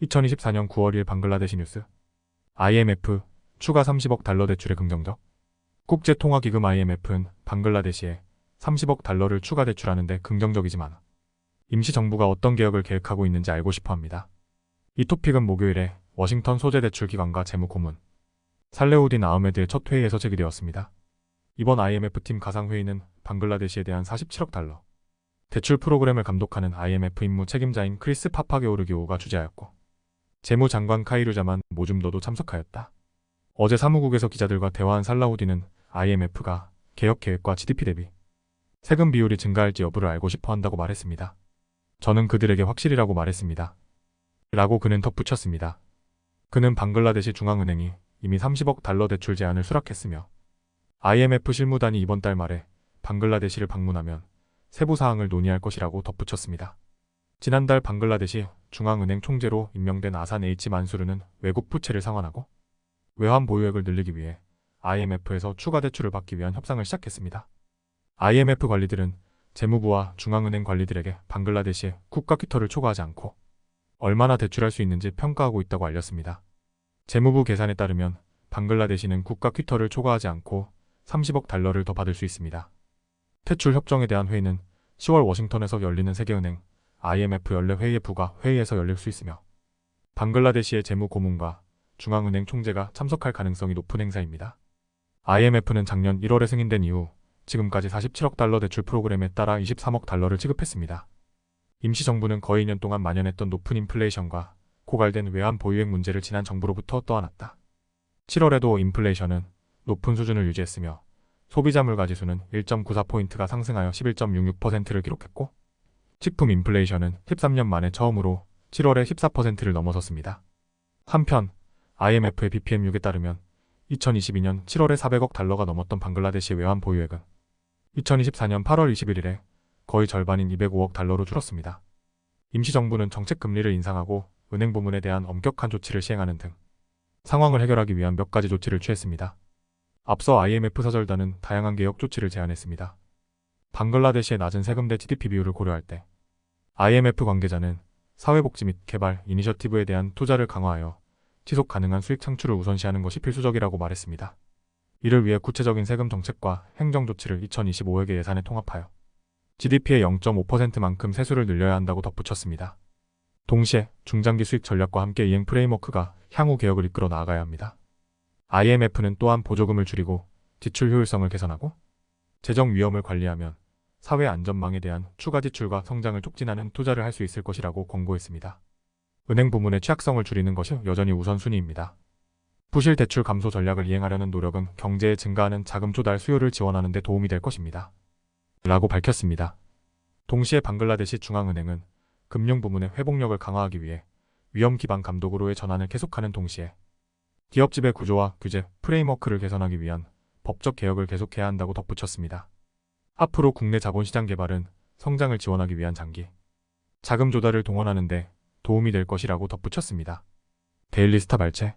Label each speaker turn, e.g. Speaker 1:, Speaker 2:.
Speaker 1: 2024년 9월 1일 방글라데시 뉴스. IMF 추가 30억 달러 대출에 긍정적. 국제통화기금 IMF는 방글라데시에 30억 달러를 추가 대출하는데 긍정적이지만 임시정부가 어떤 개혁을 계획하고 있는지 알고 싶어 합니다. 이 토픽은 목요일에 워싱턴 소재대출기관과 재무고문 살레우딘 아흐메드의 첫 회의에서 제기되었습니다. 이번 IMF팀 가상회의는 방글라데시에 대한 47억 달러 대출 프로그램을 감독하는 IMF 임무 책임자인 크리스 파파게오르기오가 주재하였고 재무장관 카이루자만 모줌더도 참석하였다. 어제 사무국에서 기자들과 대화한 살라우딘은 IMF가 개혁 계획과 GDP 대비 세금 비율이 증가할지 여부를 알고 싶어 한다고 말했습니다. 저는 그들에게 확실이라고 말했습니다. 라고 그는 덧붙였습니다. 그는 방글라데시 중앙은행이 이미 30억 달러 대출 제안을 수락했으며 IMF 실무단이 이번 달 말에 방글라데시를 방문하면 세부 사항을 논의할 것이라고 덧붙였습니다. 지난달 방글라데시 중앙은행 총재로 임명된 아산 H 만수르는 외국 부채를 상환하고 외환 보유액을 늘리기 위해 IMF에서 추가 대출을 받기 위한 협상을 시작했습니다. IMF 관리들은 재무부와 중앙은행 관리들에게 방글라데시의 국가 쿼터를 초과하지 않고 얼마나 대출할 수 있는지 평가하고 있다고 알렸습니다. 재무부 계산에 따르면 방글라데시는 국가 쿼터를 초과하지 않고 30억 달러를 더 받을 수 있습니다. 퇴출 협정에 대한 회의는 10월 워싱턴에서 열리는 세계은행 IMF 연례회의의 부가 회의에서 열릴 수 있으며 방글라데시의 재무고문과 중앙은행 총재가 참석할 가능성이 높은 행사입니다. IMF는 작년 1월에 승인된 이후 지금까지 47억 달러 대출 프로그램에 따라 23억 달러를 지급했습니다. 임시정부는 거의 2년 동안 만연했던 높은 인플레이션과 고갈된 외환 보유액 문제를 지난 정부로부터 떠안았다. 7월에도 인플레이션은 높은 수준을 유지했으며 소비자 물가지수는 1.94포인트가 상승하여 11.66%를 기록했고 식품 인플레이션은 13년 만에 처음으로 7월에 14%를 넘어섰습니다. 한편 IMF의 BPM6에 따르면 2022년 7월에 400억 달러가 넘었던 방글라데시 외환 보유액은 2024년 8월 21일에 거의 절반인 205억 달러로 줄었습니다. 임시정부는 정책 금리를 인상하고 은행 부문에 대한 엄격한 조치를 시행하는 등 상황을 해결하기 위한 몇 가지 조치를 취했습니다. 앞서 IMF 사절단은 다양한 개혁 조치를 제안했습니다. 방글라데시의 낮은 세금 대 GDP 비율을 고려할 때 IMF 관계자는 사회복지 및 개발 이니셔티브에 대한 투자를 강화하여 지속 가능한 수익 창출을 우선시하는 것이 필수적이라고 말했습니다. 이를 위해 구체적인 세금 정책과 행정 조치를 2025년 예산에 통합하여 GDP의 0.5%만큼 세수를 늘려야 한다고 덧붙였습니다. 동시에 중장기 수익 전략과 함께 이행 프레임워크가 향후 개혁을 이끌어 나아가야 합니다. IMF는 또한 보조금을 줄이고 지출 효율성을 개선하고 재정 위험을 관리하면 사회 안전망에 대한 추가 지출과 성장을 촉진하는 투자를 할 수 있을 것이라고 권고했습니다. 은행 부문의 취약성을 줄이는 것이 여전히 우선순위입니다. 부실 대출 감소 전략을 이행하려는 노력은 경제에 증가하는 자금 조달 수요를 지원하는 데 도움이 될 것입니다. 라고 밝혔습니다. 동시에 방글라데시 중앙은행은 금융 부문의 회복력을 강화하기 위해 위험 기반 감독으로의 전환을 계속하는 동시에 기업 지배 구조와 규제 프레임워크를 개선하기 위한 법적 개혁을 계속해야 한다고 덧붙였습니다. 앞으로 국내 자본시장 개발은 성장을 지원하기 위한 장기 자금 조달을 동원하는 데 도움이 될 것이라고 덧붙였습니다. 데일리스타 발췌